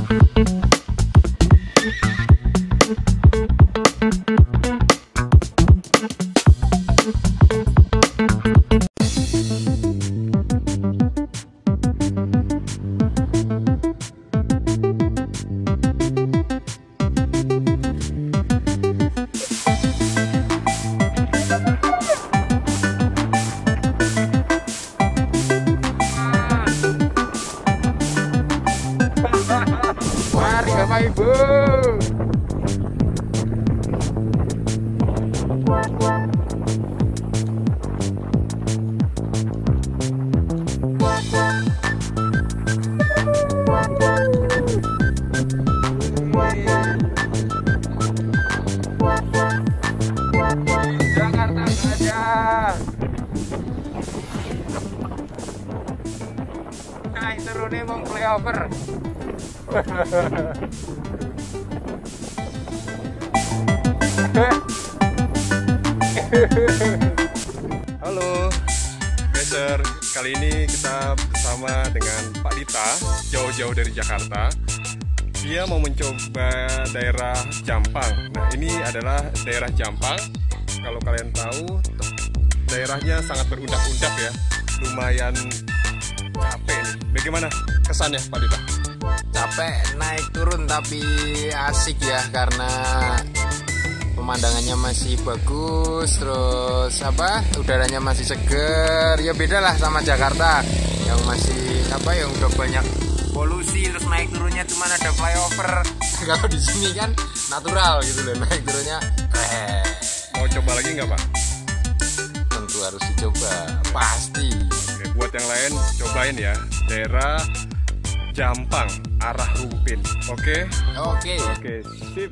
Mari Bapak Ibu. Jakarta saja. Nah, seru nih mau flyover. Halo Racer, kali ini kita bersama dengan Pak Dita, jauh-jauh dari Jakarta. Dia mau mencoba daerah Jampang. Nah, ini adalah daerah Jampang. Kalau kalian tahu, daerahnya sangat berundak-undak ya. Lumayan capek nih. Bagaimana kesannya Pak Dita? Capek naik turun tapi asik ya, karena pemandangannya masih bagus, terus udaranya masih seger. Ya beda lah sama Jakarta yang masih yang udah banyak polusi, terus naik turunnya cuma ada flyover. Kalau di sini kan natural gitu loh, naik turunnya keren. Mau coba lagi nggak Pak? Tentu harus dicoba, pasti. Oke, buat yang lain cobain ya, daerah Jampang arah Rumpin. Oke? Oke, sip.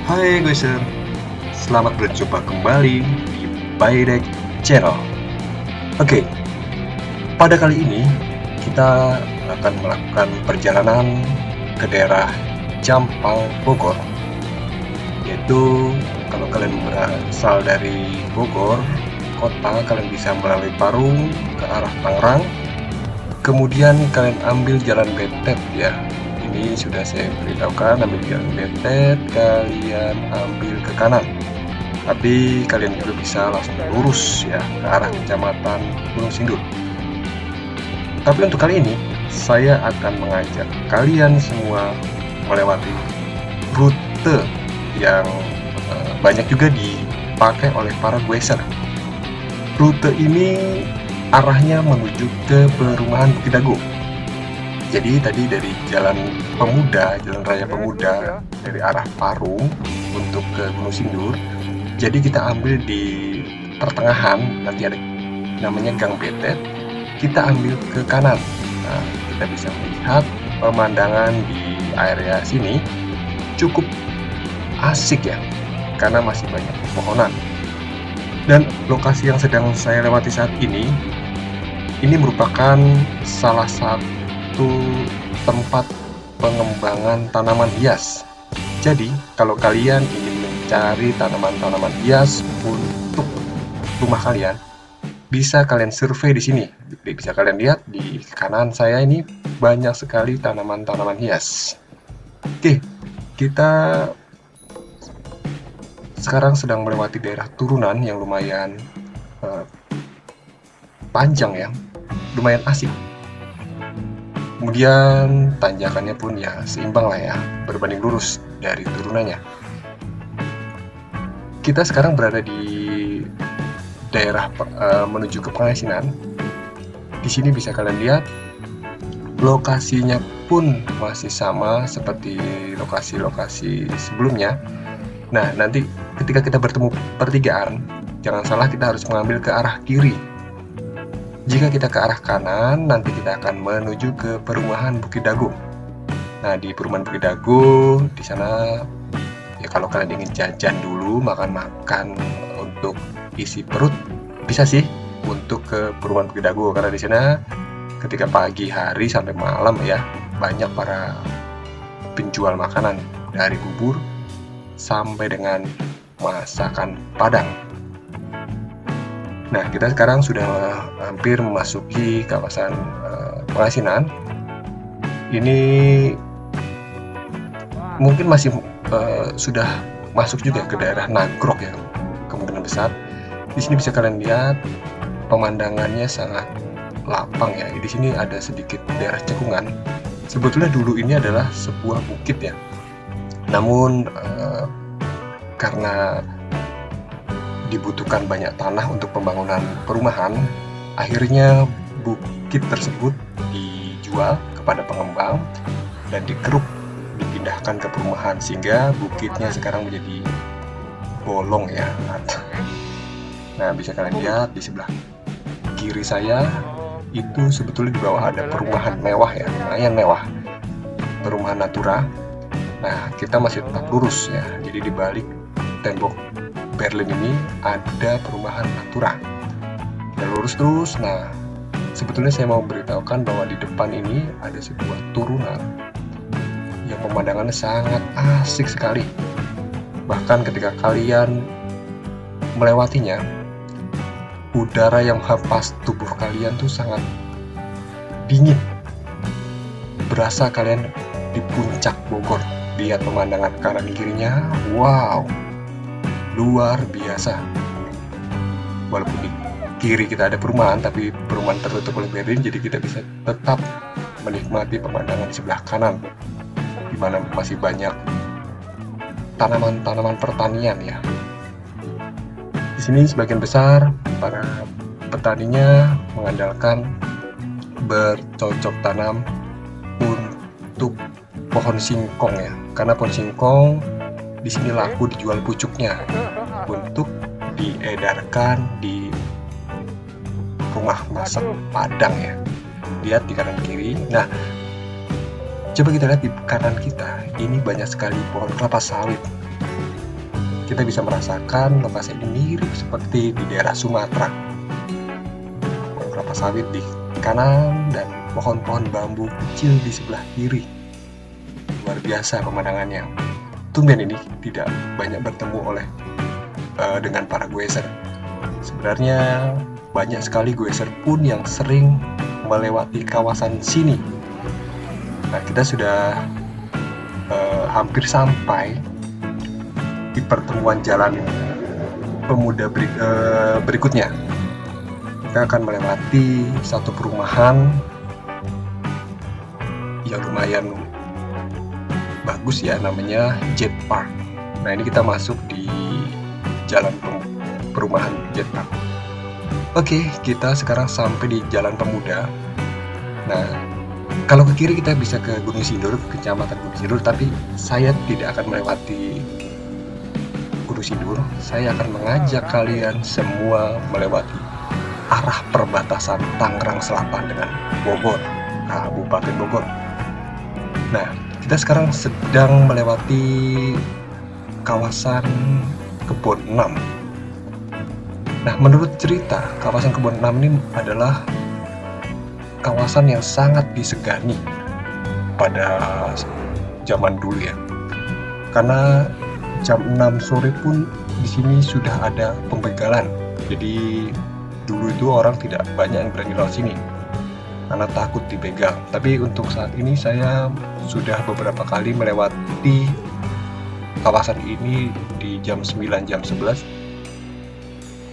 Hai Goiser, selamat berjumpa kembali di Baidek Channel. Oke, pada kali ini kita akan melakukan perjalanan ke daerah Jampang, Bogor. Yaitu kalau kalian berasal dari Bogor kota, kalian bisa melalui Parung ke arah Tangerang. Kemudian kalian ambil jalan Betet ya. Ini sudah saya beritahukan, ambil jalan Betet, kalian ambil ke kanan. Tapi kalian juga bisa langsung lurus ya ke arah Kecamatan Gunung Sindur. Tapi untuk kali ini saya akan mengajak kalian semua melewati rute yang banyak juga dipakai oleh para goeser. Rute ini arahnya menuju ke perumahan Bukit Dago. Jadi tadi dari Jalan Pemuda, Jalan Raya Pemuda dari arah Parung untuk ke Gunung Sindur. Jadi kita ambil di pertengahan, nanti ada namanya Gang Betet. Kita ambil ke kanan. Nah, kita bisa melihat pemandangan di area sini cukup asik ya, karena masih banyak pepohonan. Dan lokasi yang sedang saya lewati saat ini merupakan salah satu tempat pengembangan tanaman hias. Jadi kalau kalian ingin mencari tanaman-tanaman hias untuk rumah kalian, bisa kalian survei di sini. Bisa kalian lihat di kanan saya ini banyak sekali tanaman-tanaman hias. Oke, kita sekarang sedang melewati daerah turunan yang lumayan panjang ya, lumayan asik. Kemudian tanjakannya pun ya seimbang lah ya, berbanding lurus dari turunannya. kita sekarang berada di daerah menuju ke Pangasinan. Di sini bisa kalian lihat lokasinya pun masih sama seperti lokasi-lokasi sebelumnya. Nah, nanti ketika kita bertemu pertigaan, jangan salah kita harus mengambil ke arah kiri. Jika kita ke arah kanan, nanti kita akan menuju ke perumahan Bukit Dago. Nah, di perumahan Bukit Dago, di sana ya kalau kalian ingin jajan dulu, makan-makan untuk isi perut, bisa sih untuk ke perumahan Bukit Dago, karena di sana ketika pagi hari sampai malam ya banyak para penjual makanan dari bubur sampai dengan masakan Padang. Nah, kita sekarang sudah hampir memasuki kawasan Pangasinan. Ini mungkin masih sudah masuk juga ke daerah Nagrog ya, kemungkinan besar. Di sini bisa kalian lihat pemandangannya sangat lapang ya. Di sini ada sedikit daerah cekungan. Sebetulnya dulu ini adalah sebuah bukit ya. Namun karena dibutuhkan banyak tanah untuk pembangunan perumahan, akhirnya bukit tersebut dijual kepada pengembang dan dikeruk, dipindahkan ke perumahan, sehingga bukitnya sekarang menjadi bolong ya. Nah, bisa kalian lihat di sebelah kiri saya itu sebetulnya di bawah ada perumahan mewah ya, lumayan mewah, perumahan Natura. Nah, kita masih tetap lurus ya, jadi di balik tembok Berlin ini ada perumahan Natura. Kita lurus terus. Nah, sebetulnya saya mau beritahukan bahwa di depan ini ada sebuah turunan yang pemandangannya sangat asik sekali. Bahkan ketika kalian melewatinya, udara yang hempas tubuh kalian tuh sangat dingin. Berasa kalian di puncak Bogor. Lihat pemandangan kanan kirinya, wow, luar biasa. Walaupun di kiri kita ada perumahan, tapi perumahan tertutup oleh Berlin, jadi kita bisa tetap menikmati pemandangan di sebelah kanan, di mana masih banyak tanaman-tanaman pertanian ya. Di sini sebagian besar para petaninya mengandalkan bercocok tanam untuk pohon singkong ya, karena pohon singkong di sini laku dijual pucuknya untuk diedarkan di rumah masak Padang ya. Lihat di kanan kiri. Nah, coba kita lihat di kanan kita, ini banyak sekali pohon kelapa sawit. Kita bisa merasakan lokasi ini mirip seperti di daerah Sumatera. Pohon kelapa sawit di kanan dan pohon-pohon bambu kecil di sebelah kiri. Luar biasa pemandangannya. Tumben ini tidak banyak bertemu dengan para goeser. Sebenarnya banyak sekali goeser pun yang sering melewati kawasan sini. Nah, kita sudah hampir sampai di pertemuan jalan pemuda berikutnya. Kita akan melewati satu perumahan yang lumayan bagus ya, namanya Jet Park. Nah, ini kita masuk di jalan perumahan Jet Park. Oke, kita sekarang sampai di Jalan Pemuda. Nah, kalau ke kiri kita bisa ke Gunung Sindur, Kecamatan Gunung Sindur, tapi saya tidak akan melewati Gunung Sindur. Saya akan mengajak kalian semua melewati arah perbatasan Tangerang Selatan dengan Bogor, Kabupaten Bogor. Nah, kita sekarang sedang melewati kawasan Kebon 6. Nah, menurut cerita, kawasan Kebon 6 ini adalah kawasan yang sangat disegani pada zaman dulu ya. Karena jam 6 sore pun di sini sudah ada pembegalan. Jadi dulu itu orang tidak banyak yang berani lewat sini karena takut dibegal. Tapi untuk saat ini saya sudah beberapa kali melewati kawasan ini di jam 9, jam 11.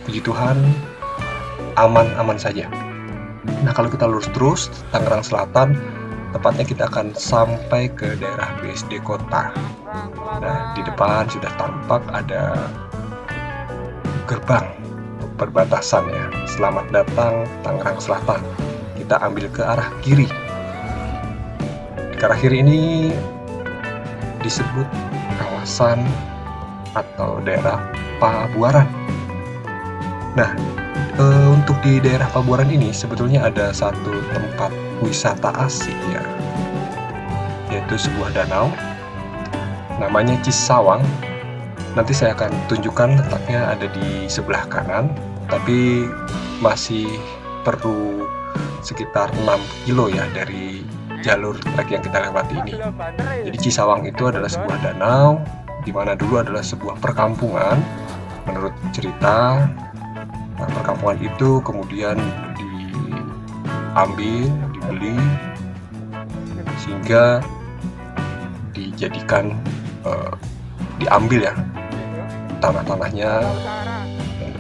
Puji Tuhan, aman-aman saja. Nah, kalau kita lurus terus Tangerang Selatan, tepatnya kita akan sampai ke daerah BSD Kota. Nah, di depan sudah tampak ada gerbang perbatasan ya. Selamat datang Tangerang Selatan. Kita ambil ke arah kiri. Ke arah kiri ini disebut kawasan atau daerah Pabuaran. Nah, untuk di daerah Pabuaran ini sebetulnya ada satu tempat wisata asik ya, yaitu sebuah danau namanya Cisawang. Nanti saya akan tunjukkan letaknya ada di sebelah kanan, tapi masih perlu sekitar 6 kilo ya dari jalur trek yang kita lewati ini. Jadi Cisawang itu adalah sebuah danau di mana dulu adalah sebuah perkampungan menurut cerita. Nah, perkampungan itu kemudian diambil, dibeli sehingga dijadikan diambil ya tanah-tanahnya, dan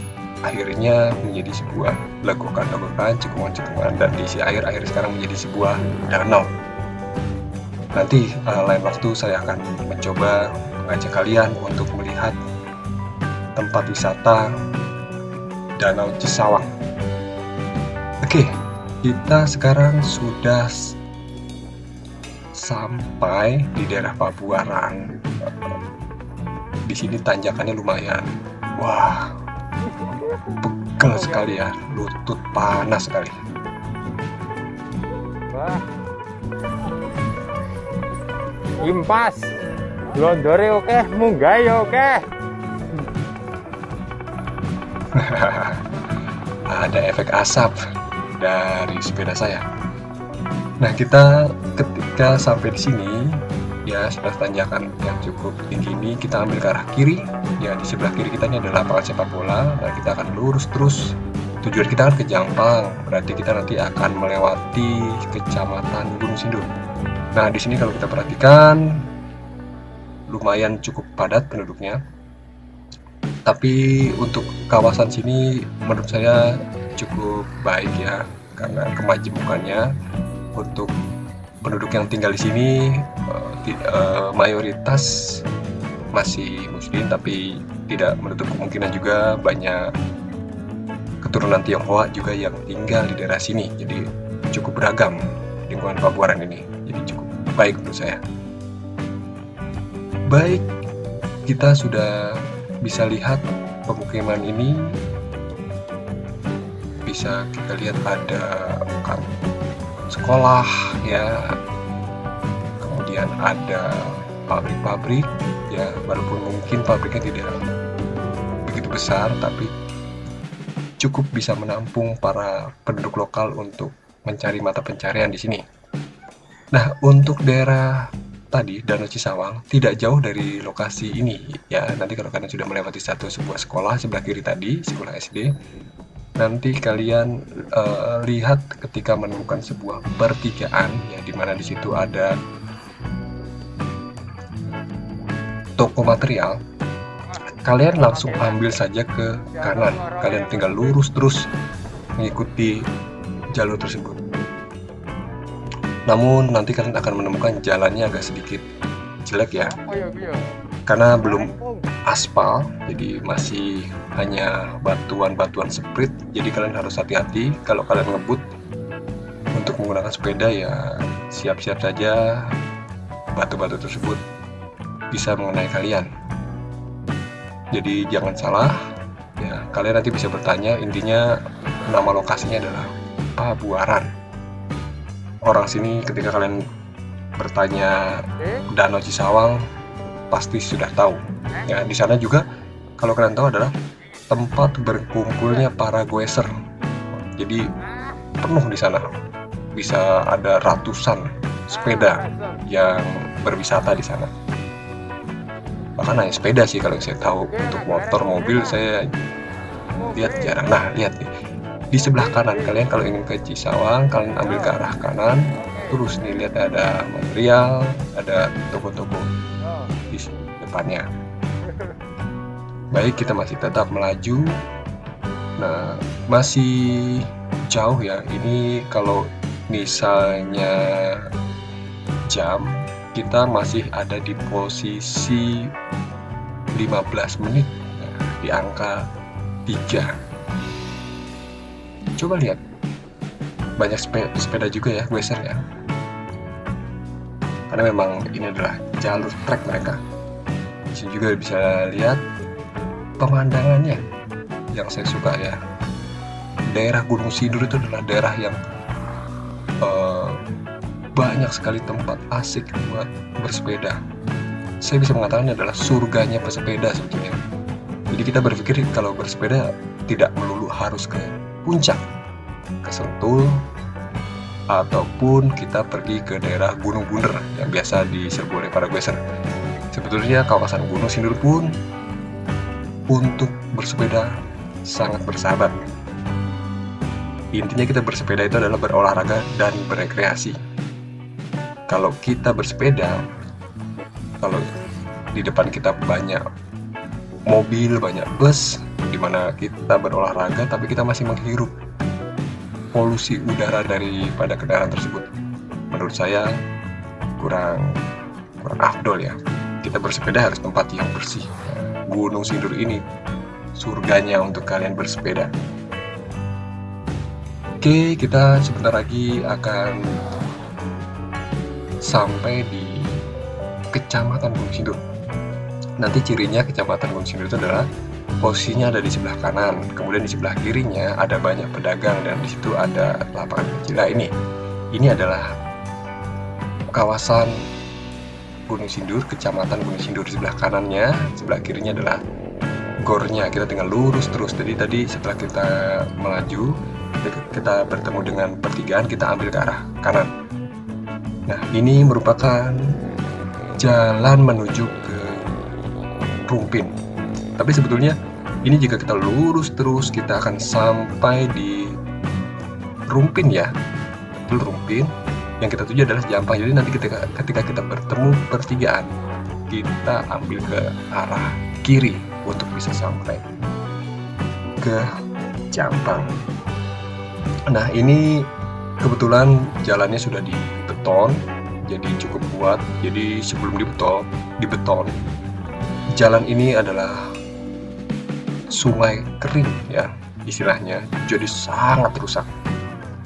akhirnya menjadi sebuah legokan-legokan, cekungan-cekungan, dan diisi air sekarang menjadi sebuah danau. Nanti lain waktu saya akan mencoba mengajak kalian untuk melihat tempat wisata Danau Cisawang. Oke, kita sekarang sudah sampai di daerah Pabuaran. Di sini tanjakannya lumayan, wah, pegel sekali ya, lutut panas sekali. Wah, impas, glondore oke, munggah ya oke. Ada efek asap dari sepeda saya. Nah, kita ketika sampai di sini ya, setelah tanjakan yang cukup tinggi ini, kita ambil ke arah kiri ya. Di sebelah kiri kita ini adalah lapangan sepak bola. Nah, kita akan lurus terus, tujuan kita kan ke Jampang, berarti kita nanti akan melewati kecamatan Gunung Sindur. Nah, di sini kalau kita perhatikan lumayan cukup padat penduduknya, tapi untuk kawasan sini menurut saya cukup baik ya, karena kemajemukannya. Untuk penduduk yang tinggal di sini mayoritas masih muslim, tapi tidak menutup kemungkinan juga banyak keturunan Tionghoa juga yang tinggal di daerah sini. Jadi cukup beragam lingkungan Pabuaran ini, jadi cukup baik menurut saya. Baik, kita sudah bisa lihat pemukiman ini. Bisa kita lihat ada sekolah ya, kemudian ada pabrik-pabrik ya, walaupun mungkin pabriknya tidak begitu besar, tapi cukup bisa menampung para penduduk lokal untuk mencari mata pencarian di sini. Nah, untuk daerah tadi Danau Cisawang tidak jauh dari lokasi ini ya. Nanti kalau kalian sudah melewati sebuah sekolah sebelah kiri tadi, sekolah SD, nanti kalian lihat ketika menemukan sebuah pertigaan ya, dimana di situ ada toko material. Kalian langsung ambil saja ke kanan, kalian tinggal lurus terus mengikuti jalur tersebut. Namun nanti kalian akan menemukan jalannya agak sedikit jelek ya, karena belum aspal, jadi masih hanya batuan-batuan sprit. Jadi kalian harus hati-hati kalau kalian ngebut untuk menggunakan sepeda ya, siap-siap saja batu-batu tersebut bisa mengenai kalian. Jadi jangan salah ya, kalian nanti bisa bertanya, intinya nama lokasinya adalah Pabuaran. Orang sini ketika kalian bertanya Danau Cisawang pasti sudah tahu. Ya, di sana juga kalau kalian tahu adalah tempat berkumpulnya para goeser. Jadi penuh di sana. Bisa ada ratusan sepeda yang berwisata di sana. Bahkan hanya sepeda sih kalau saya tahu. Untuk motor, mobil saya lihat jarang. Nah, lihat nih. Di sebelah kanan kalian kalau ingin ke Cisawang, kalian ambil ke arah kanan. Terus nih lihat ada material, ada toko-toko di depannya. Baik, kita masih tetap melaju. Nah, masih jauh ya. Ini kalau misalnya jam, kita masih ada di posisi 15 menit. Nah, di angka 3. Coba lihat, banyak sepeda juga ya geser ya, karena memang ini adalah jalur trek mereka. Di sini juga bisa lihat pemandangannya yang saya suka ya. Daerah Gunung Sindur itu adalah daerah yang banyak sekali tempat asik buat bersepeda. Saya bisa mengatakan ini adalah surganya pesepeda sebetulnya. Jadi kita berpikir kalau bersepeda tidak melulu harus ke puncak, ke Sentul, ataupun kita pergi ke daerah Gunung Bunder yang biasa diserbu oleh para geser. Sebetulnya kawasan Gunung Sindur pun untuk bersepeda sangat bersahabat. Intinya kita bersepeda itu adalah berolahraga dan berekreasi. Kalau kita bersepeda, kalau di depan kita banyak mobil, banyak bus, di mana kita berolahraga tapi kita masih menghirup polusi udara daripada kendaraan tersebut, menurut saya kurang afdol ya. Kita bersepeda harus tempat yang bersih. Gunung Sindur ini surganya untuk kalian bersepeda. Oke, kita sebentar lagi akan sampai di Kecamatan Gunung Sindur. Nanti cirinya Kecamatan Gunung Sindur itu adalah posisinya ada di sebelah kanan, kemudian di sebelah kirinya ada banyak pedagang dan di situ ada lapangan kecil. Nah, ini adalah kawasan Gunung Sindur, Kecamatan Gunung Sindur. Di sebelah kanannya, sebelah kirinya adalah gornya. Kita tinggal lurus terus. Jadi tadi setelah kita melaju, kita bertemu dengan pertigaan, kita ambil ke arah kanan. Nah, ini merupakan jalan menuju ke Rumpin. Tapi sebetulnya ini jika kita lurus terus kita akan sampai di Rumpin ya. Betul, Rumpin. Yang kita tuju adalah Jampang. Jadi nanti ketika kita bertemu pertigaan, kita ambil ke arah kiri untuk bisa sampai ke Jampang. Nah, ini kebetulan jalannya sudah dibeton, jadi cukup kuat. Jadi sebelum dibeton, jalan ini adalah sungai kering ya istilahnya, jadi sangat rusak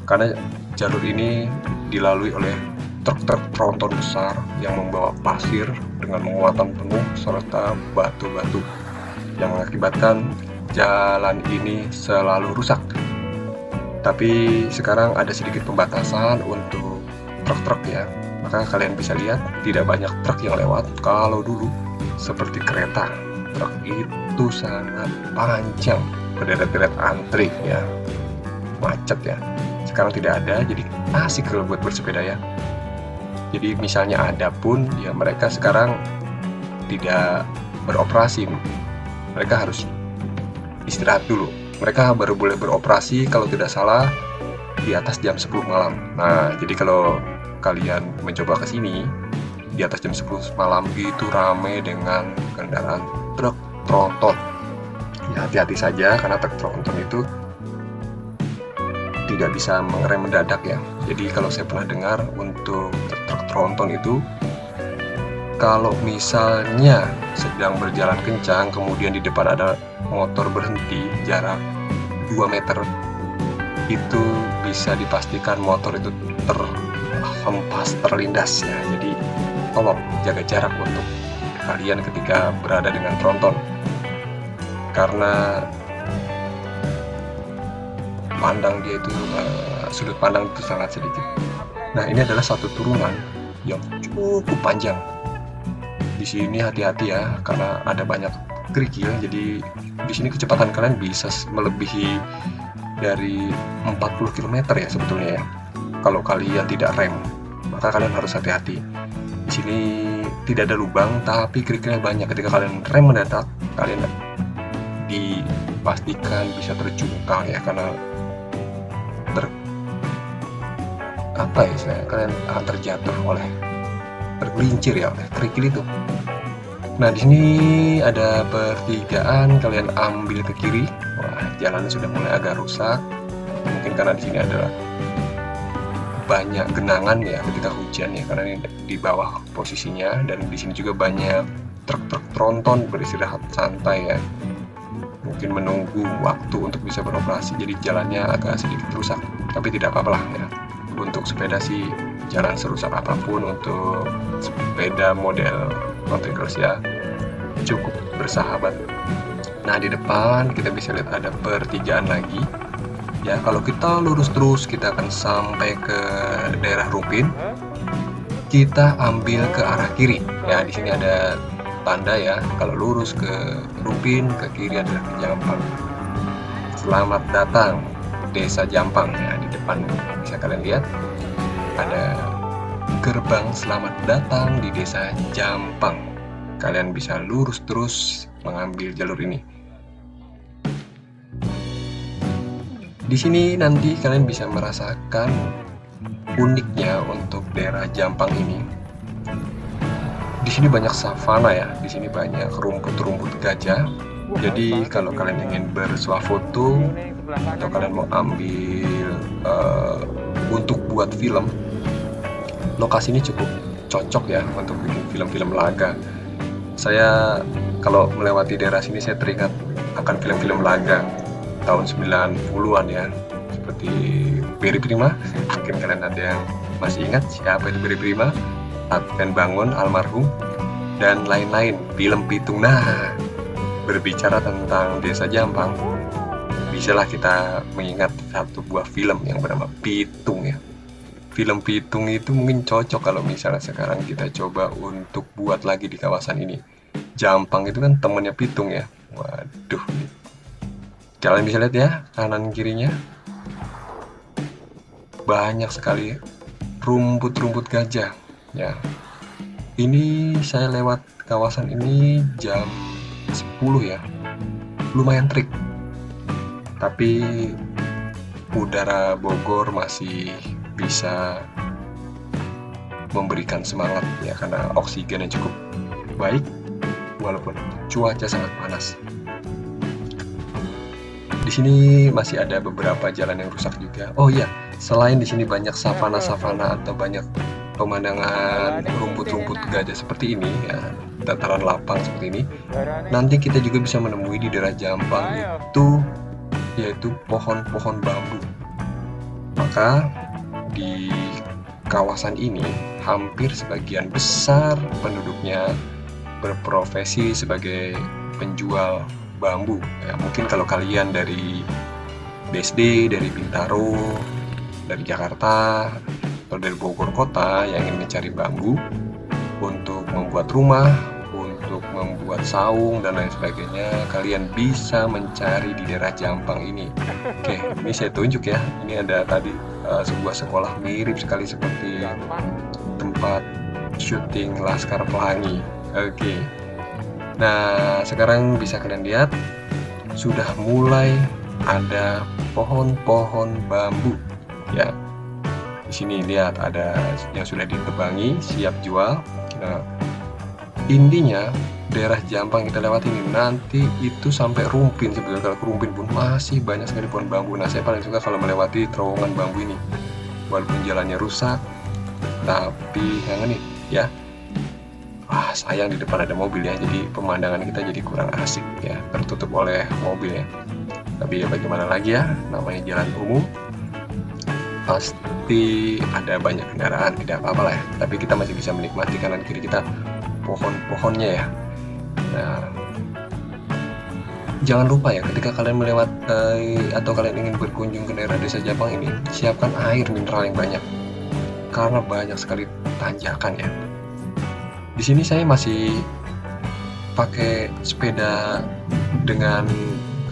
karena jalur ini dilalui oleh truk-truk tronton besar yang membawa pasir dengan muatan penuh serta batu-batu yang mengakibatkan jalan ini selalu rusak. Tapi sekarang ada sedikit pembatasan untuk truk-truk ya, maka kalian bisa lihat tidak banyak truk yang lewat. Kalau dulu seperti kereta, truk itu sangat panjang, berderet-deret antri ya, macet ya. Sekarang tidak ada, jadi asik kalau buat bersepeda ya. Jadi misalnya ada pun ya mereka sekarang tidak beroperasi, mereka harus istirahat dulu. Mereka baru boleh beroperasi kalau tidak salah di atas jam 10 malam. Nah, jadi kalau kalian mencoba ke sini di atas jam 10 malam itu ramai dengan kendaraan truk tronton. Ya, hati-hati saja karena truk tronton itu tidak bisa mengerem mendadak ya. Jadi kalau saya pernah dengar untuk truk tronton itu kalau misalnya sedang berjalan kencang kemudian di depan ada motor berhenti jarak 2 meter, itu bisa dipastikan motor itu terhempas, terlindas ya. Jadi tolong jaga jarak untuk kalian ketika berada dengan tronton, karena pandang dia itu sudut pandang itu sangat sedikit. Nah, ini adalah satu turunan yang cukup panjang. Di sini hati-hati ya karena ada banyak kerikil, jadi di sini kecepatan kalian bisa melebihi dari 40 km ya sebetulnya ya. Kalau kalian tidak rem, maka kalian harus hati-hati. Di sini tidak ada lubang, tapi kerikilnya banyak. Ketika kalian rem mendadak, kalian dipastikan bisa terjungkal ya, karena kalian akan terjatuh tergelincir ya oleh kerikil itu. Nah, di sini ada pertigaan, kalian ambil ke kiri. Wah, jalannya sudah mulai agak rusak. Mungkin karena di sini adalah banyak genangan ya ketika hujan ya, karena ini di bawah posisinya, dan di sini juga banyak truk-truk tronton beristirahat santai ya. mungkin menunggu waktu untuk bisa beroperasi, jadi jalannya agak sedikit rusak. Tapi tidak apa-apa lah ya, untuk sepeda sih jalan serusak apapun untuk sepeda model Mountain ya cukup bersahabat. Nah, di depan kita bisa lihat ada pertigaan lagi ya. Kalau kita lurus terus kita akan sampai ke daerah Rumpin. Kita ambil ke arah kiri ya, di sini ada tanda ya, kalau lurus ke Rumpin, ke kiri adalah ke Jampang. Selamat datang Desa Jampang ya. Di depan bisa kalian lihat ada gerbang selamat datang di Desa Jampang. Kalian bisa lurus terus mengambil jalur ini. Di sini nanti kalian bisa merasakan uniknya untuk daerah Jampang ini. Di sini banyak savana ya, di sini banyak rumput-rumput gajah. Jadi kalau kalian ingin bersuah foto atau kalian mau ambil untuk buat film, lokasi ini cukup cocok ya untuk bikin film-film laga. Saya kalau melewati daerah sini saya teringat akan film-film laga tahun 90-an ya, seperti Beri Prima. Mungkin kalian ada yang masih ingat siapa itu Beri Prima, Adven Bangun almarhum, dan lain-lain, film Pitung. Nah, berbicara tentang Desa Jampang, bisalah kita mengingat satu buah film yang bernama Pitung ya. Film Pitung itu mungkin cocok kalau misalnya sekarang kita coba untuk buat lagi di kawasan ini. Jampang itu kan temennya Pitung ya. Waduh, kalian bisa lihat ya, kanan kirinya banyak sekali rumput-rumput gajah ya. Ini saya lewat kawasan ini jam 10 ya, lumayan terik, tapi udara Bogor masih bisa memberikan semangat ya, karena oksigennya cukup baik walaupun cuaca sangat panas. Di sini masih ada beberapa jalan yang rusak juga. Oh iya, selain di sini banyak savana-savana atau banyak pemandangan rumput-rumput gajah seperti ini ya, dataran lapang seperti ini, nanti kita juga bisa menemui di daerah Jampang itu yaitu pohon-pohon bambu. Maka di kawasan ini hampir sebagian besar penduduknya berprofesi sebagai penjual bambu ya. Mungkin kalau kalian dari BSD, dari Bintaro, dari Jakarta, atau dari Bogor kota yang ingin mencari bambu untuk membuat rumah, untuk membuat saung dan lain sebagainya, kalian bisa mencari di daerah Jampang ini. Oke, ini saya tunjuk ya. Ini ada tadi sebuah sekolah mirip sekali seperti tempat syuting Laskar Pelangi. Oke. Nah, sekarang bisa kalian lihat sudah mulai ada pohon-pohon bambu ya. Di sini lihat ada yang sudah ditebangi, siap jual. Nah, intinya daerah Jampang kita lewat ini nanti itu sampai Rumpin. Sebetulnya kalau ke Rumpin pun masih banyak sekali pohon bambu. Nah, saya paling suka kalau melewati terowongan bambu ini. Walaupun jalannya rusak, tapi jangan nih ya. Wah, sayang di depan ada mobil ya, jadi pemandangan kita jadi kurang asik ya, tertutup oleh mobil ya. Tapi ya bagaimana lagi ya, namanya jalan umum, pasti ada banyak kendaraan, tidak apa-apa lah ya. Tapi kita masih bisa menikmati kanan kiri kita pohon-pohonnya ya. Nah, jangan lupa ya, ketika kalian melewati atau kalian ingin berkunjung ke daerah Desa Jampang ini, siapkan air mineral yang banyak, karena banyak sekali tanjakan ya. Di sini saya masih pakai sepeda dengan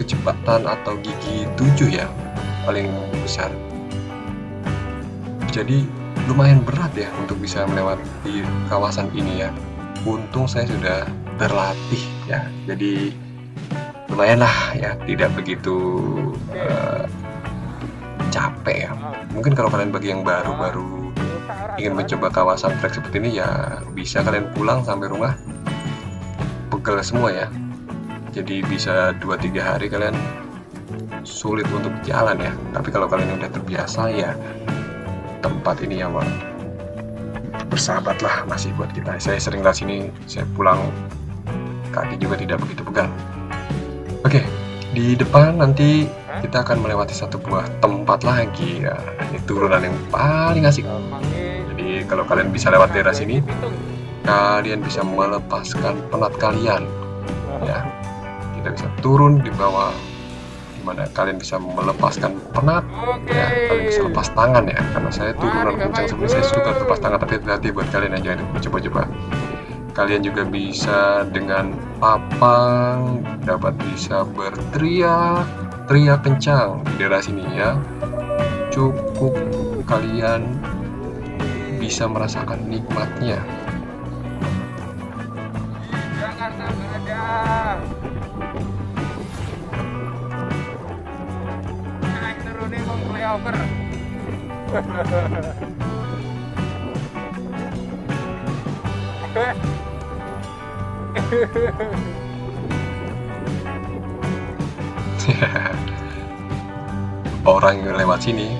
kecepatan atau gigi 7 ya, paling besar. Jadi lumayan berat ya untuk bisa melewati kawasan ini ya. Untung saya sudah terlatih ya, jadi lumayan lah ya, tidak begitu capek ya. Mungkin kalau kalian bagi yang baru-baru ingin mencoba kawasan trek seperti ini ya, bisa kalian pulang sampai rumah pegel semua ya. Jadi bisa 2-3 hari kalian sulit untuk jalan ya. Tapi kalau kalian udah terbiasa ya, tempat ini ya bersahabat lah masih buat kita. Saya sering lewat sini, saya pulang kaki juga tidak begitu pegal. Oke, Di depan nanti kita akan melewati satu buah tempat lagi ya. Ini turunan yang paling asik. Jadi kalau kalian bisa lewat daerah sini, kalian bisa melepaskan penat kalian ya. Kita bisa turun di bawah, dimana kalian bisa melepaskan penat ya. Kalian bisa lepas tangan ya, karena saya turunan kencang sebenarnya saya suka lepas tangan, tapi hati-hati buat kalian aja itu coba-coba. Kalian juga bisa dengan papang dapat bisa berteriak kencang di daerah sini ya. Cukup kalian bisa merasakan nikmatnya. Jakarta ada. Naik turunnya mau flyover. Orang yang lewat sini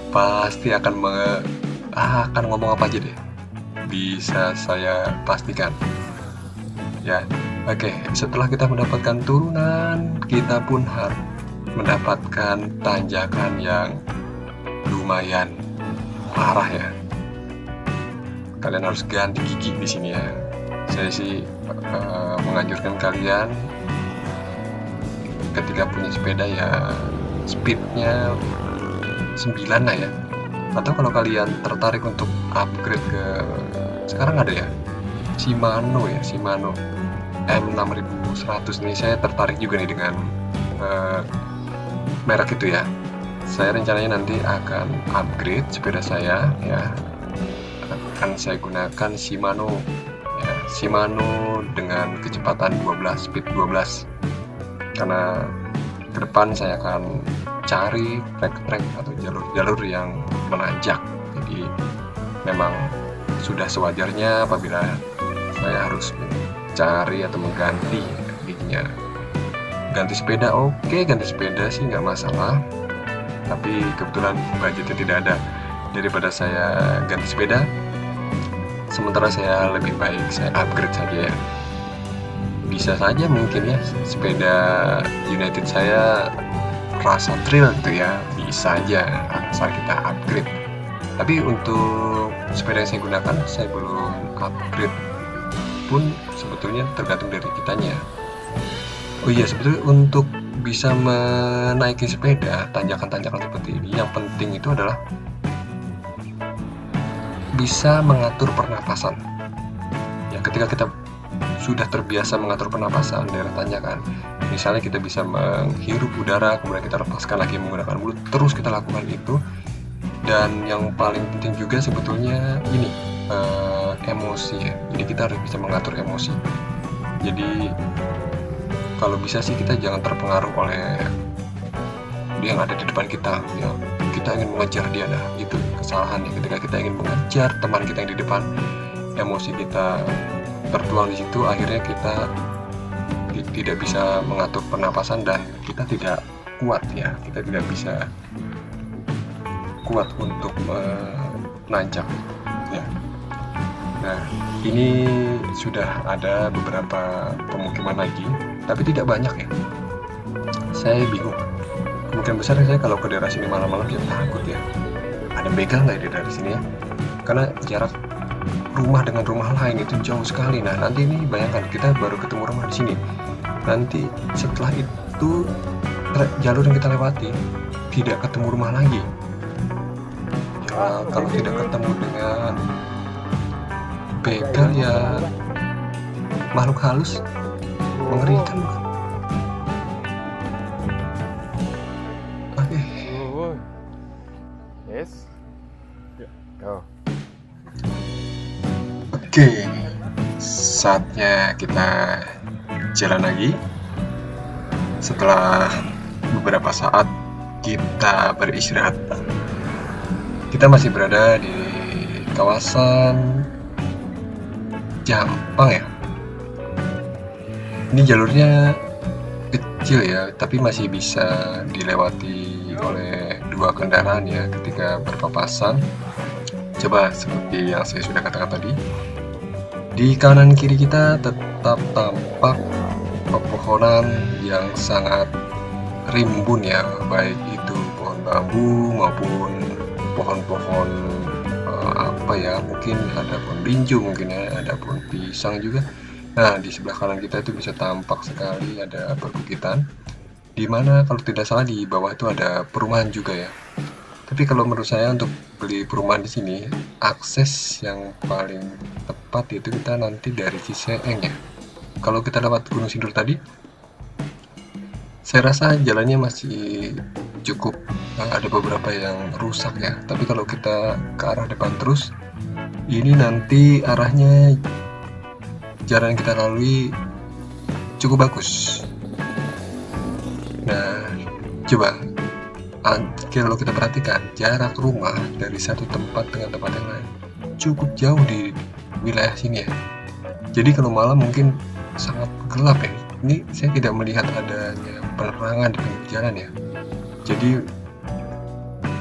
pasti akan ngomong apa aja deh, bisa saya pastikan ya. Oke, setelah kita mendapatkan turunan, kita pun harus mendapatkan tanjakan yang lumayan parah ya. Kalian harus ganti gigi di sini ya. Saya sih menganjurkan kalian ketika punya sepeda ya speednya 9 lah ya. Atau kalau kalian tertarik untuk upgrade ke, sekarang ada ya Shimano M6100 nih. Saya tertarik juga nih dengan merek itu ya. Saya rencananya nanti akan upgrade sepeda saya ya. Akan saya gunakan Shimano ya, Shimano dengan kecepatan 12, speed 12. Karena ke depan saya akan cari trek-trek atau jalur-jalur yang menanjak. Jadi memang sudah sewajarnya apabila saya harus cari atau mengganti giginya. Ganti sepeda, oke, ganti sepeda sih nggak masalah. Tapi kebetulan budgetnya tidak ada. Daripada saya ganti sepeda, sementara saya lebih baik saya upgrade saja ya. Bisa saja mungkin ya sepeda United saya rasa thrill gitu ya, bisa aja asal kita upgrade. Tapi untuk sepeda yang saya gunakan, saya belum upgrade pun sebetulnya tergantung dari kitanya. Oh iya, sebetulnya untuk bisa menaiki sepeda tanjakan-tanjakan seperti ini, yang penting itu adalah bisa mengatur pernapasan ya. Ketika kita sudah terbiasa mengatur pernapasan daerah tanjakan, misalnya kita bisa menghirup udara, kemudian kita lepaskan lagi menggunakan mulut, terus kita lakukan itu. Dan yang paling penting juga sebetulnya ini emosi ya. Jadi kita harus bisa mengatur emosi. Jadi kalau bisa sih kita jangan terpengaruh oleh dia yang ada di depan kita ya. Kita ingin mengejar dia, nah itu kesalahannya. Ketika kita ingin mengejar teman kita yang di depan, emosi kita tertuang di situ, akhirnya kita tidak bisa mengatur pernapasan dan kita tidak kuat ya. Kita tidak bisa kuat untuk menanjak ya. Nah, ini sudah ada beberapa pemukiman lagi, tapi tidak banyak ya. Saya bingung. Kemungkinan besar saya kalau ke daerah sini malam-malam ya takut ya. Ada begal nggak di daerah sini ya? Karena jarak rumah dengan rumah lain itu jauh sekali. Nah, nanti ini bayangkan kita baru ketemu rumah di sini. Nanti setelah itu jalur yang kita lewati tidak ketemu rumah lagi. Ya, kalau tidak ketemu dengan begal ya makhluk halus, mengerikan bukan? Oke. Yes. Go. Oke, saatnya kita jalan lagi. Setelah beberapa saat kita beristirahat, kita masih berada di kawasan Jampang ya. Ini jalurnya kecil ya, tapi masih bisa dilewati oleh dua kendaraan ya ketika berpapasan. Coba seperti yang saya sudah katakan tadi, di kanan kiri kita tetap tampak pepohonan yang sangat rimbun ya, baik itu pohon bambu maupun pohon-pohon apa ya, mungkin ada pohon linju, mungkin ya, ada pohon pisang juga. Nah, di sebelah kanan kita itu bisa tampak sekali ada perbukitan, dimana kalau tidak salah di bawah itu ada perumahan juga ya. Tapi kalau menurut saya untuk beli perumahan di sini, akses yang paling tepat itu kita nanti dari Ciseeng ya. Kalau kita lewat Gunung Sindur tadi, saya rasa jalannya masih cukup, ada beberapa yang rusak ya. Tapi kalau kita ke arah depan terus, ini nanti arahnya jalan yang kita lalui cukup bagus. Nah, coba kalau kita perhatikan jarak rumah dari satu tempat dengan tempat yang lain cukup jauh di wilayah sini ya. Jadi kalau malam mungkin sangat gelap ya. Ini saya tidak melihat adanya penerangan di pinggir jalan ya. Jadi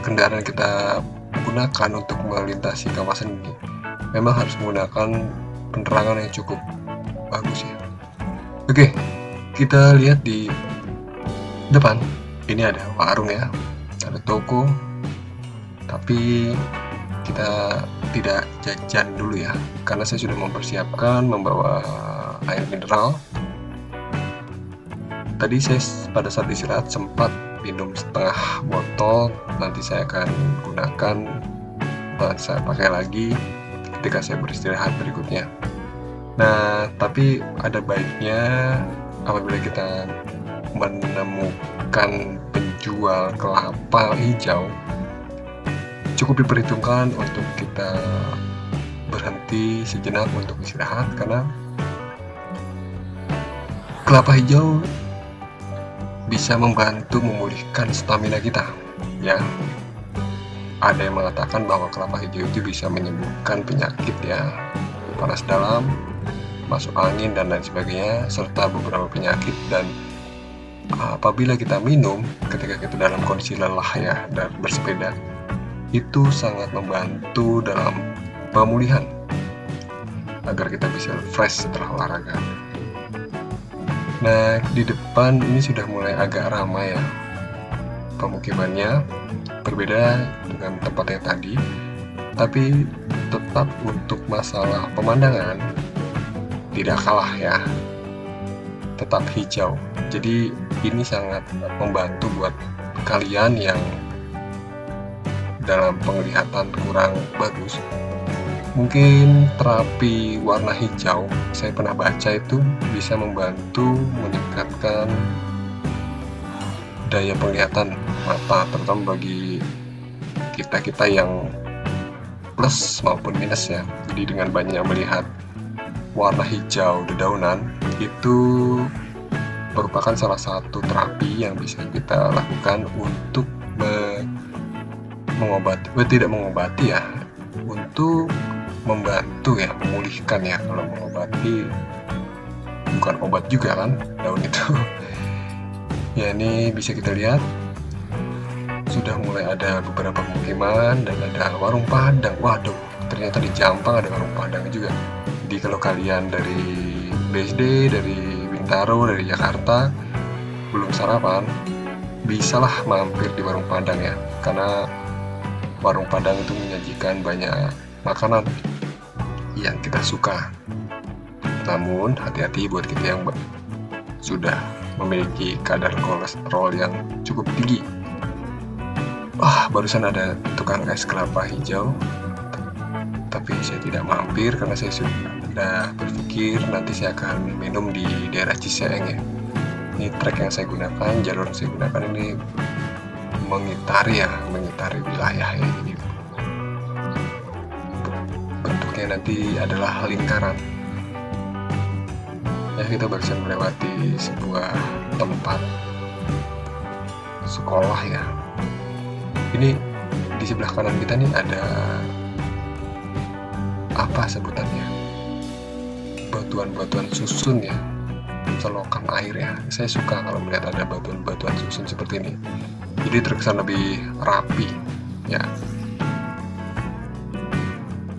kendaraan kita gunakan untuk melintasi kawasan ini memang harus menggunakan penerangan yang cukup bagus ya. Oke, kita lihat di depan ini ada warung ya, ada toko, tapi kita tidak jajan dulu ya, karena saya sudah mempersiapkan membawa air mineral. Tadi saya pada saat istirahat sempat minum setengah botol, nanti saya akan gunakan dan saya pakai lagi ketika saya beristirahat berikutnya. Nah, tapi ada baiknya apabila kita menemukan penjual kelapa hijau, cukup diperhitungkan untuk kita berhenti sejenak untuk istirahat, karena kelapa hijau bisa membantu memulihkan stamina kita ya. Ada yang mengatakan bahwa kelapa hijau itu bisa menyembuhkan penyakit ya, panas dalam, masuk angin dan lain sebagainya, serta beberapa penyakit. Dan apabila kita minum ketika kita dalam kondisi lelah ya dan bersepeda, itu sangat membantu dalam pemulihan agar kita bisa fresh setelah olahraga. Nah, di depan ini sudah mulai agak ramai ya pemukimannya, berbeda dengan tempat yang tadi, tapi tetap untuk masalah pemandangan tidak kalah ya, tetap hijau. Jadi ini sangat membantu buat kalian yang dalam penglihatan kurang bagus. Mungkin terapi warna hijau, saya pernah baca itu bisa membantu meningkatkan daya penglihatan mata, terutama bagi kita-kita yang plus maupun minus ya. Jadi dengan banyak melihat warna hijau dedaunan, itu merupakan salah satu terapi yang bisa kita lakukan untuk mengobati, tidak mengobati ya, untuk membantu ya, memulihkan ya. Kalau mengobati bukan obat juga kan daun itu. Ya, ini bisa kita lihat sudah mulai ada beberapa pemukiman dan ada warung Padang. Waduh, ternyata di Jampang ada warung Padang juga. Jadi kalau kalian dari BSD, dari Bintaro, dari Jakarta belum sarapan, bisalah mampir di warung Padang ya, karena warung Padang itu menyajikan banyak makanan yang kita suka. Namun hati-hati buat kita yang sudah memiliki kadar kolesterol yang cukup tinggi. Barusan ada tukang es kelapa hijau, tapi saya tidak mampir karena saya sudah berpikir nanti saya akan minum di daerah Ciseeng ya. Ini trek yang saya gunakan, jalur yang saya gunakan ini mengitari wilayah ya. Jadi bentuknya nanti adalah lingkaran. Ya, kita barusan melewati sebuah tempat sekolah ya. Ini di sebelah kanan kita nih ada apa sebutannya? Batuan-batuan susun ya, selokan air ya. Saya suka kalau melihat ada batuan-batuan susun seperti ini. Jadi terkesan lebih rapi ya.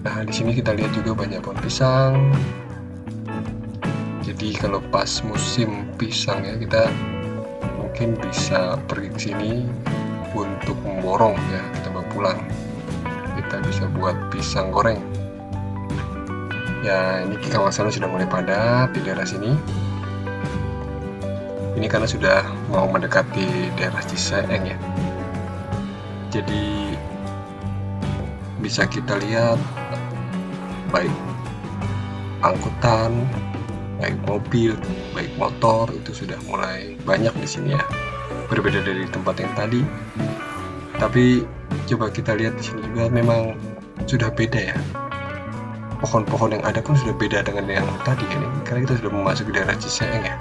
Nah, di sini kita lihat juga banyak pohon pisang. Jadi kalau pas musim pisang ya, kita mungkin bisa pergi ke sini untuk memborong ya, kita bawa pulang. Kita bisa buat pisang goreng. Ya, ini kawasannya sudah mulai padat di daerah sini. Ini karena sudah mau mendekati daerah Ciseeng ya. Jadi bisa kita lihat baik angkutan, baik mobil, baik motor itu sudah mulai banyak di sini ya. Berbeda dari tempat yang tadi. Tapi coba kita lihat di sini juga memang sudah beda ya. Pohon-pohon yang ada pun sudah beda dengan yang tadi ini. Karena kita sudah memasuki daerah Ciseeng ya.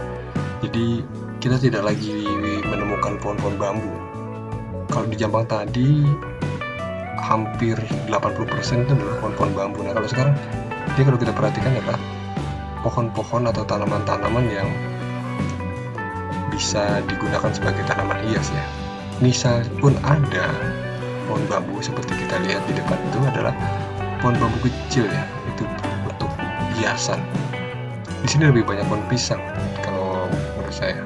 Jadi kita tidak lagi menemukan pohon-pohon bambu. Kalau di Jombang tadi hampir 80% itu adalah pohon-pohon bambu. Nah kalau sekarang, jadi kalau kita perhatikan adalah pohon-pohon atau tanaman-tanaman yang bisa digunakan sebagai tanaman hias ya. Misal pun ada pohon bambu seperti kita lihat di depan itu adalah pohon bambu kecil ya, itu untuk hiasan. Di sini lebih banyak pohon pisang kalau menurut saya.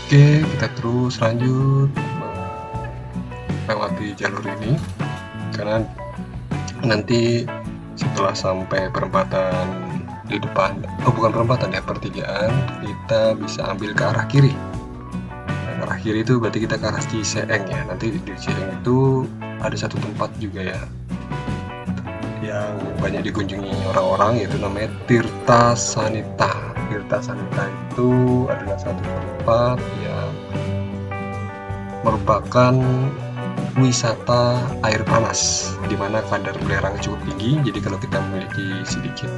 Oke, kita terus lanjut melewati jalur ini karena nanti setelah sampai perempatan di depan, bukan perempatan ya, pertigaan, kita bisa ambil ke arah kiri. Nah, arah kiri itu berarti kita ke arah Ciseeng ya. Nanti di Ciseeng itu ada satu tempat juga ya yang banyak dikunjungi orang-orang, yaitu namanya Tirta Sanita. Tirta Sanita itu adalah satu tempat yang merupakan wisata air panas di mana kadar belerang cukup tinggi. Jadi kalau kita memiliki sedikit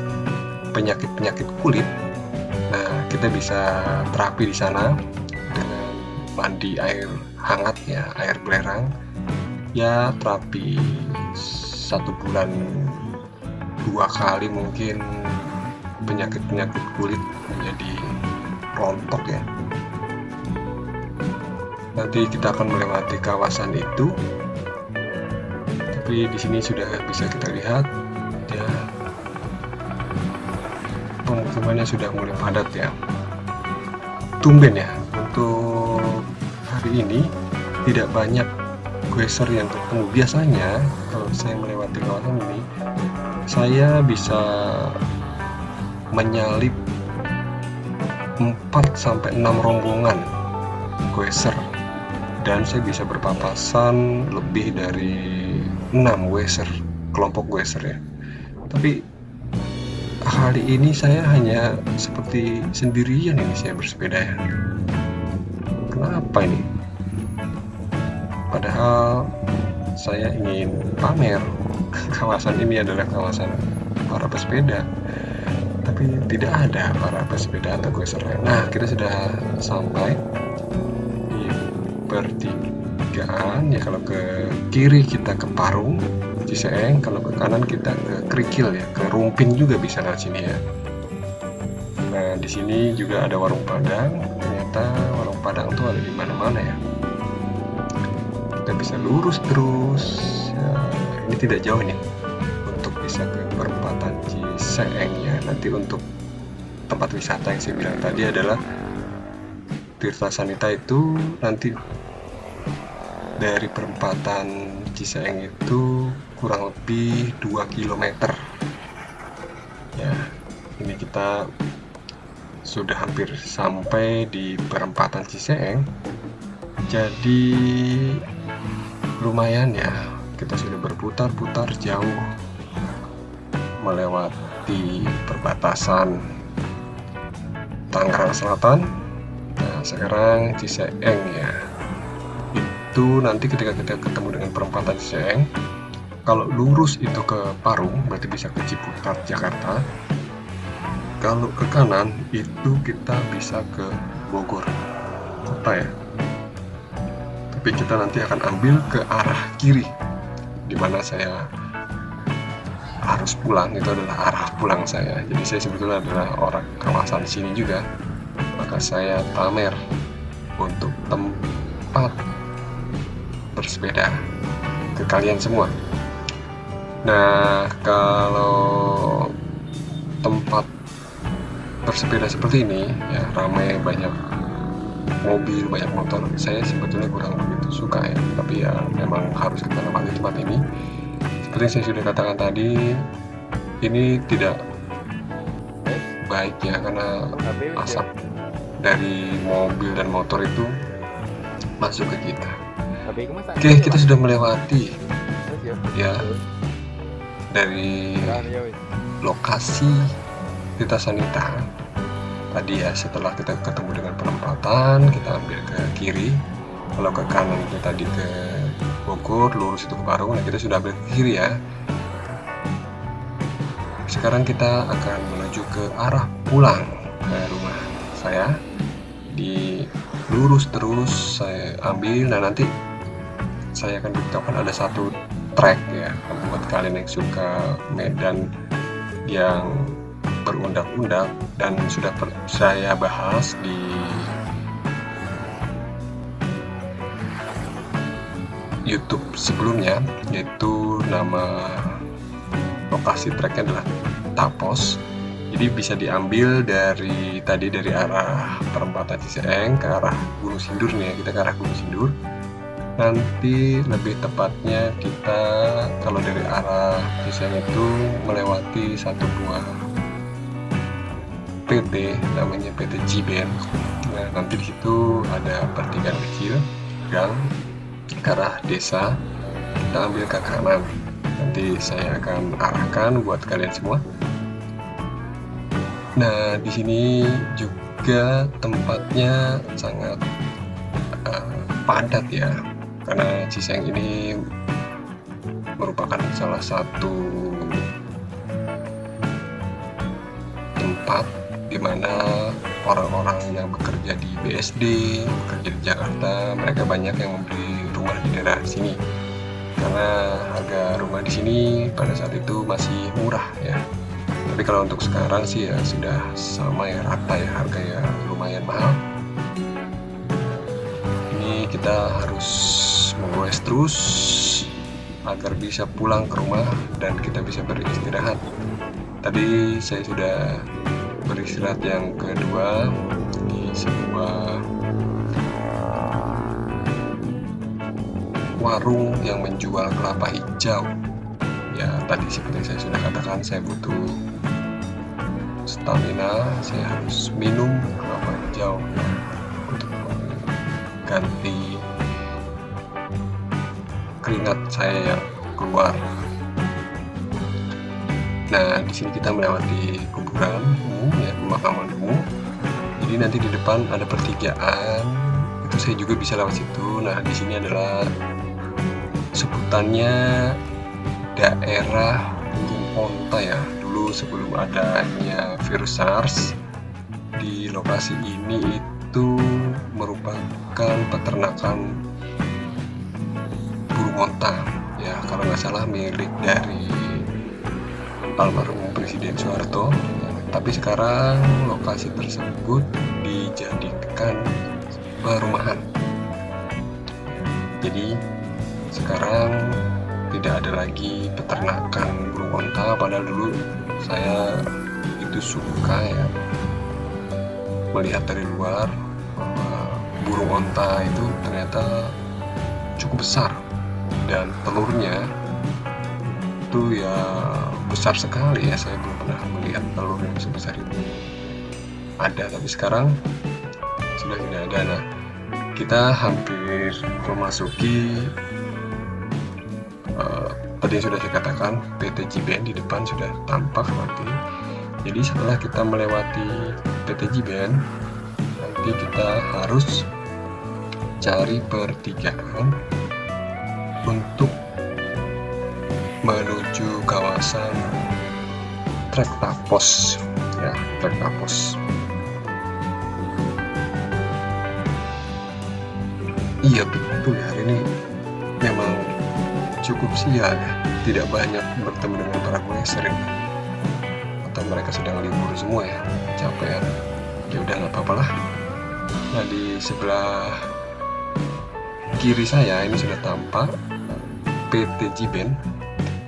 penyakit kulit, nah kita bisa terapi di sana dengan mandi air hangat ya, air belerang ya, terapi 1 bulan 2 kali mungkin penyakit kulit menjadi rontok ya. Nanti kita akan melewati kawasan itu, tapi di sini sudah bisa kita lihat ya, pemukimannya sudah mulai padat ya. Tumben ya, untuk hari ini tidak banyak gueser yang ketemu. Biasanya kalau saya melewati kawasan ini, saya bisa menyalip 4-6 rombongan gueser, dan saya bisa berpapasan lebih dari 6 gueser, kelompok gueser ya. Tapi kali ini saya hanya seperti sendirian ini saya bersepeda ya. Kenapa ini? Padahal saya ingin pamer kawasan ini adalah kawasan para pesepeda, tapi tidak ada para pesepeda atau gueser. Nah, kita sudah sampai di pertigaan ya. Kalau ke kiri kita ke Parung Ciseeng, kalau ke kanan kita ke Krikil ya, ke Rumpin juga bisa lewat sini ya. Nah, di sini juga ada warung Padang. Ternyata warung Padang tuh ada di mana-mana ya. Kita bisa lurus terus ya, ini tidak jauh nih untuk bisa ke perempatan Ciseeng ya. Nanti untuk tempat wisata yang saya bilang tadi adalah Tirta Sanita itu nanti dari perempatan Ciseeng itu kurang lebih 2 km ya. Ini kita sudah hampir sampai di perempatan Ciseeng, jadi lumayan ya, kita sudah berputar-putar jauh melewati perbatasan Tangerang Selatan. Nah, sekarang Ciseeng ya. Itu nanti ketika kita ketemu dengan perempatan Ciseeng, kalau lurus itu ke Parung berarti bisa ke Ciputat, Jakarta. Kalau ke kanan itu kita bisa ke Bogor kota ya. Tapi kita nanti akan ambil ke arah kiri, dimana saya harus pulang. Itu adalah arah pulang saya. Jadi saya sebetulnya adalah orang kawasan sini juga, maka saya pamer untuk tempat bersepeda ke kalian semua. Nah, kalau tempat bersepeda seperti ini ya, ramai, banyak mobil, banyak motor, saya sebetulnya kurang begitu suka ya, tapi ya memang harus kita lewati tempat ini. Seperti yang saya sudah katakan tadi, ini tidak baik ya, karena asap dari mobil dan motor itu masuk ke kita. Oke, kita sudah melewati ya dari lokasi Tirta Sanita tadi ya. Setelah kita ketemu dengan perempatan, kita ambil ke kiri. Kalau ke kanan itu tadi ke Bogor, lurus itu ke Parung. Nah, kita sudah ambil ke kiri ya. Sekarang kita akan menuju ke arah pulang ke rumah saya. Di lurus terus saya ambil. Nah, nanti saya akan beritahukan ada satu trek ya, buat kalian yang suka medan yang berundak-undak dan sudah saya bahas di YouTube sebelumnya, yaitu nama lokasi treknya adalah Tapos. Jadi bisa diambil dari arah perempatan Ciseeng ke arah Gunung Sindur nih ya, kita ke arah Gunung Sindur. Nanti lebih tepatnya kita kalau dari arah Ciseeng itu melewati satu buah PT, namanya PT Jiben. Nah, nanti di situ ada pertigaan kecil, gang ke arah desa, kita ambil ke kanan. Nanti saya akan arahkan buat kalian semua. Nah, di sini juga tempatnya sangat padat ya, karena Ciseeng ini merupakan salah satu tempat di mana orang-orang yang bekerja di BSD, bekerja di Jakarta, mereka banyak yang membeli rumah di daerah sini. Karena harga rumah di sini pada saat itu masih murah ya. Tapi kalau untuk sekarang sih ya sudah sama ya, rata ya, harga ya lumayan mahal. Ini kita harus menggoes terus agar bisa pulang ke rumah dan kita bisa beristirahat. Tadi saya sudah beristirahat yang kedua di sebuah warung yang menjual kelapa hijau. Ya, tadi seperti yang saya sudah katakan, saya butuh stamina, saya harus minum kelapa hijau ya, untuk mengganti keringat saya yang keluar. Nah, di sini kita melewati kuburan umum ya, pemakaman umum. Jadi nanti di depan ada pertigaan, itu saya juga bisa lewat situ. Nah, di sini adalah sebutannya daerah burung onta ya. Dulu sebelum adanya virus SARS, di lokasi ini itu merupakan peternakan burung onta ya, kalau nggak salah milik dari almarhum Presiden Soeharto. Tapi sekarang lokasi tersebut dijadikan perumahan. Jadi sekarang tidak ada lagi peternakan burung onta, padahal dulu saya itu suka ya melihat dari luar bahwa burung onta itu ternyata cukup besar dan telurnya itu ya besar sekali ya. Saya belum pernah melihat telur yang sebesar itu ada, tapi sekarang sudah tidak ada. Nah, kita hampir memasuki tadi yang sudah saya katakan, PT Jiben di depan sudah tampak nanti. Jadi setelah kita melewati PT Jiben, nanti kita harus cari pertigaan untuk menuju kawasan trek Tapos ya, trek Tapos. Iya betul ya, hari ini memang cukup sial ya, tidak banyak bertemu dengan para goeser ini, atau mereka sedang libur semua ya, capean. Ya udah nggak apa-apa lah. Nah, di sebelah kiri saya ini sudah tampak PT Jiben.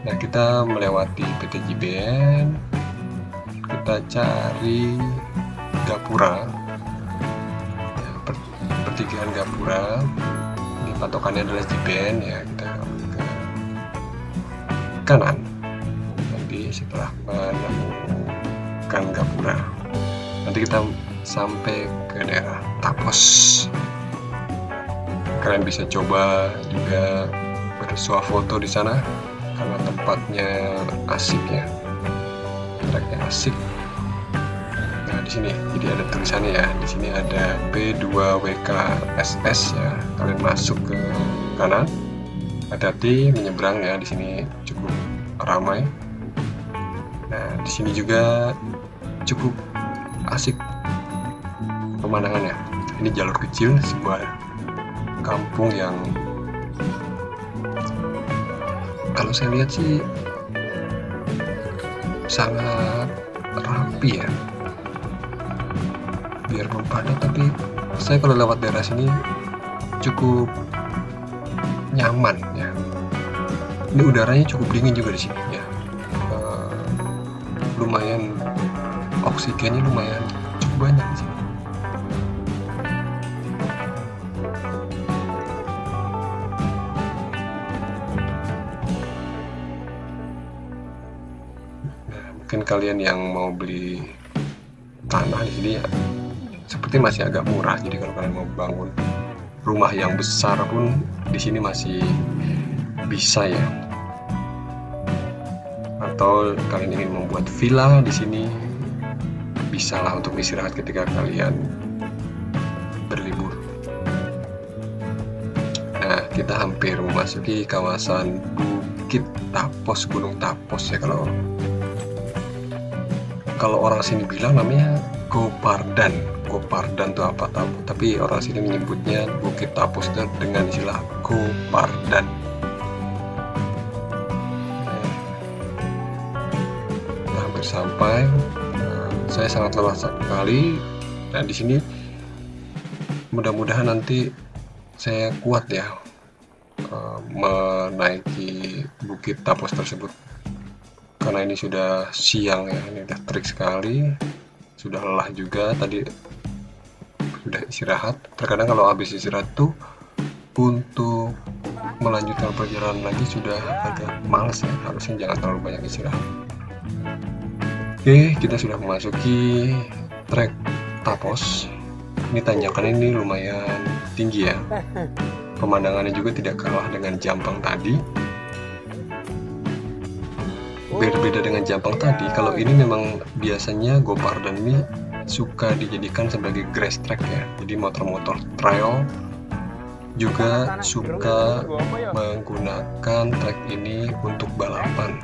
Nah, kita melewati PT Jiben, kita cari Gapura, ya, pertigaan Gapura. Ini patokannya adalah Jiben ya, kita ke kanan. Nanti setelah menemukan Gapura, nanti kita sampai ke daerah Tapos. Kalian bisa coba juga bersuah foto di sana karena tempatnya asik ya, treknya asik. Nah di sini jadi ada tulisannya ya, di sini ada B2WKSS ya. Kalian masuk ke kanan, hati-hati menyeberang ya, di sini cukup ramai. Nah di sini juga cukup asik pemandangannya. Ini jalur kecil sebuah kampung yang kalau saya lihat sih sangat rapi ya, biarpun padat, tapi saya kalau lewat daerah sini cukup nyaman ya. Ini udaranya cukup dingin juga di sini ya, lumayan oksigennya lumayan cukup banyak di sini. Mungkin kalian yang mau beli tanah di sini ya, seperti masih agak murah. Jadi kalau kalian mau bangun rumah yang besar pun di sini masih bisa ya. Atau kalian ingin membuat villa di sini, bisa lah untuk istirahat ketika kalian berlibur. Nah, kita hampir memasuki kawasan Bukit Tapos, Gunung Tapos ya. Kalau orang sini bilang namanya Gopardan. Gopardan itu apa tahu, tapi orang sini menyebutnya Bukit Tapos dengan istilah Gopardan. Nah, hampir sampai. Saya sangat lelah sekali, dan di sini mudah-mudahan nanti saya kuat ya menaiki Bukit Tapos tersebut. Karena ini sudah siang ya, ini udah terik sekali, sudah lelah juga, tadi sudah istirahat. Terkadang kalau habis istirahat tuh untuk melanjutkan perjalanan lagi sudah agak males ya, harusnya jangan terlalu banyak istirahat. Oke, kita sudah memasuki trek Tapos. Ini tanjakan ini lumayan tinggi ya, pemandangannya juga tidak kalah dengan Jampang tadi. Berbeda dengan Jampang tadi, kalau ini memang biasanya Gopardan ini suka dijadikan sebagai grass track ya. Jadi motor-motor trail juga suka menggunakan trek ini untuk balapan.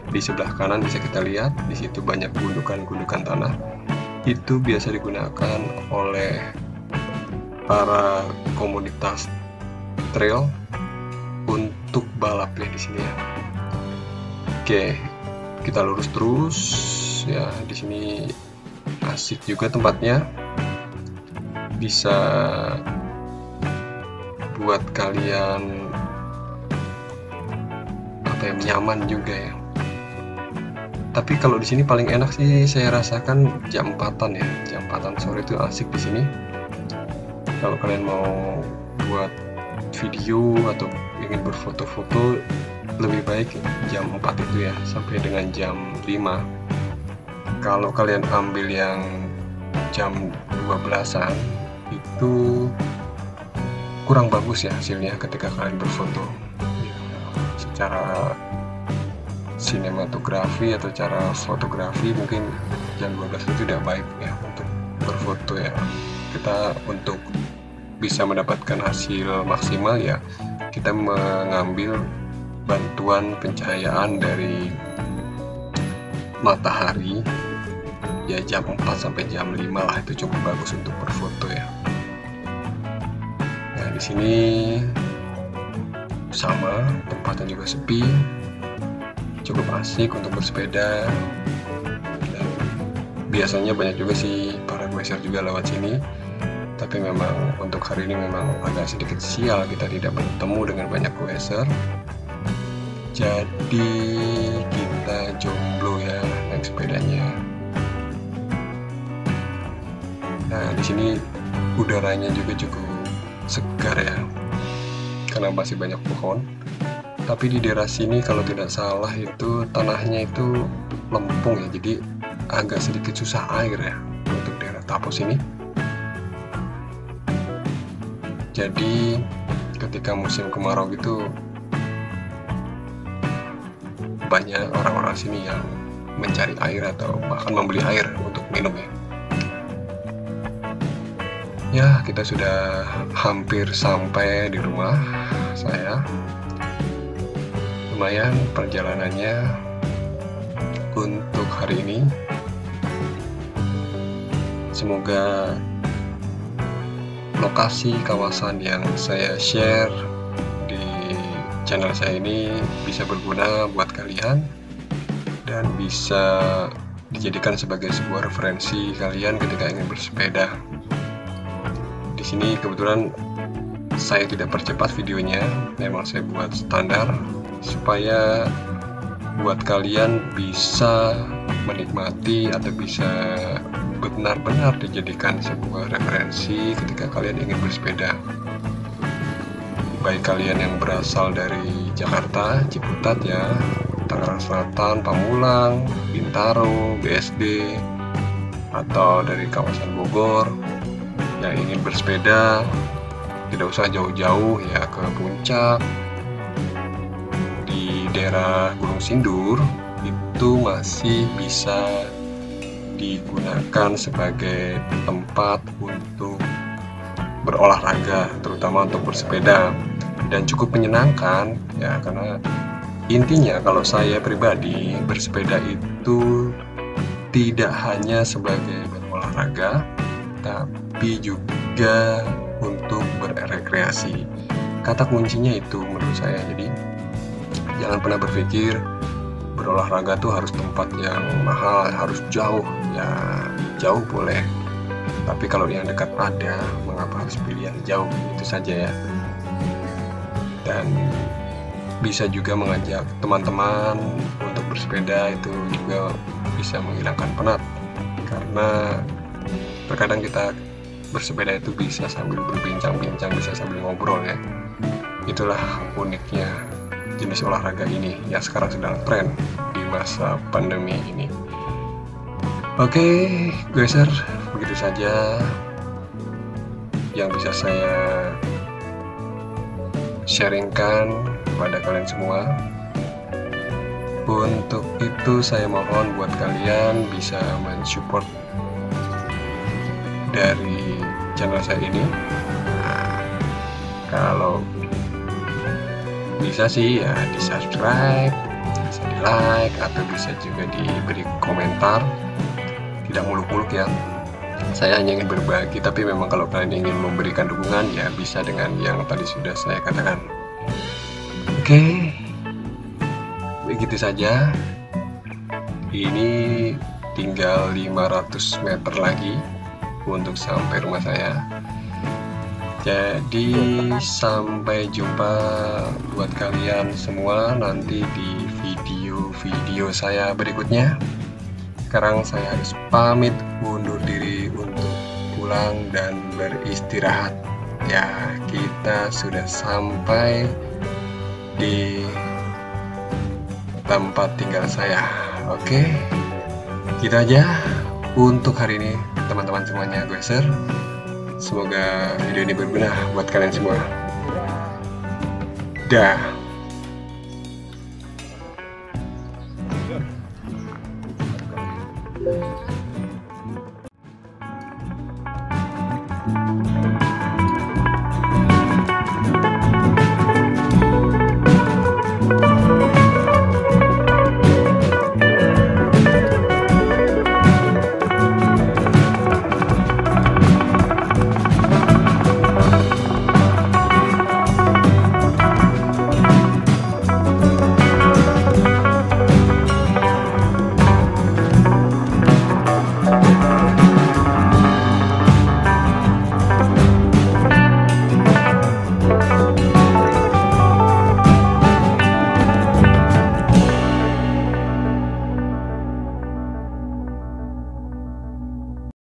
Di sebelah kanan bisa kita lihat, di situ banyak gundukan-gundukan tanah. Itu biasa digunakan oleh para komunitas trail untuk balap ya di sini ya. Oke, kita lurus terus ya. Di sini asik juga tempatnya, bisa buat kalian nyaman juga ya. Tapi kalau di sini paling enak sih saya rasakan jam 4-an ya, jam 4-an sore itu asik di sini. Kalau kalian mau buat video atau ingin berfoto-foto, lebih baik jam 4 itu ya, sampai dengan jam 5. Kalau kalian ambil yang jam 12-an itu kurang bagus ya hasilnya ketika kalian berfoto. Secara sinematografi atau cara fotografi mungkin jam 12 itu tidak baik ya untuk berfoto ya. Kita untuk bisa mendapatkan hasil maksimal ya, kita mengambil bantuan pencahayaan dari matahari ya, jam 4 sampai jam 5 lah, itu cukup bagus untuk berfoto ya. Nah di sini sama, tempatnya juga sepi, cukup asik untuk bersepeda, dan biasanya banyak juga sih para geser juga lewat sini. Tapi memang untuk hari ini memang agak sedikit sial, kita tidak bertemu dengan banyak geser. Jadi kita jomblo ya naik sepedanya. Nah, di sini udaranya juga cukup segar ya, karena masih banyak pohon. Tapi di daerah sini kalau tidak salah itu tanahnya itu lempung ya, jadi agak sedikit susah air ya untuk daerah Tapos ini. Jadi ketika musim kemarau gitu banyak orang-orang sini yang mencari air atau bahkan membeli air untuk minum ya. Ya, kita sudah hampir sampai di rumah saya. Lumayan perjalanannya untuk hari ini. Semoga lokasi kawasan yang saya share di channel saya ini bisa berguna buat kalian dan bisa dijadikan sebagai sebuah referensi kalian ketika ingin bersepeda. Di sini kebetulan saya tidak percepat videonya, memang saya buat standar supaya buat kalian bisa menikmati atau bisa benar-benar dijadikan sebuah referensi ketika kalian ingin bersepeda. Baik kalian yang berasal dari Jakarta, Ciputat ya, Tangerang Selatan, Pamulang, Bintaro, BSD, atau dari kawasan Bogor yang ingin bersepeda, tidak usah jauh-jauh ya ke puncak. Di daerah Gunung Sindur itu masih bisa digunakan sebagai tempat untuk berolahraga, terutama untuk bersepeda, dan cukup menyenangkan ya, karena intinya kalau saya pribadi bersepeda itu tidak hanya sebagai berolahraga tapi juga untuk berrekreasi. Kata kuncinya itu menurut saya. Jadi jangan pernah berpikir berolahraga tuh harus tempat yang mahal, harus jauh. Ya jauh boleh, tapi kalau yang dekat ada, mengapa harus pilih yang jauh? Itu saja ya. Dan bisa juga mengajak teman-teman untuk bersepeda, itu juga bisa menghilangkan penat, karena terkadang kita bersepeda itu bisa sambil berbincang-bincang, bisa sambil ngobrol ya. Itulah uniknya jenis olahraga ini yang sekarang sedang tren di masa pandemi ini. Oke, Goeser, begitu saja yang bisa saya sharingkan kepada kalian semua. Untuk itu saya mohon buat kalian bisa mensupport dari channel saya ini. Nah, kalau bisa sih ya di subscribe, bisa di like, atau bisa juga diberi komentar. Tidak muluk-muluk ya, saya hanya ingin berbagi, tapi memang kalau kalian ingin memberikan dukungan ya bisa dengan yang tadi sudah saya katakan. Oke, begitu saja. Ini tinggal 500 meter lagi untuk sampai rumah saya. Jadi sampai jumpa buat kalian semua nanti di video-video saya berikutnya. Sekarang saya harus pamit undur diri untuk pulang dan beristirahat. Ya, kita sudah sampai di tempat tinggal saya. Oke, gitu aja untuk hari ini teman-teman semuanya, Goeser. Semoga video ini berguna buat kalian semua. Dah. Thank you.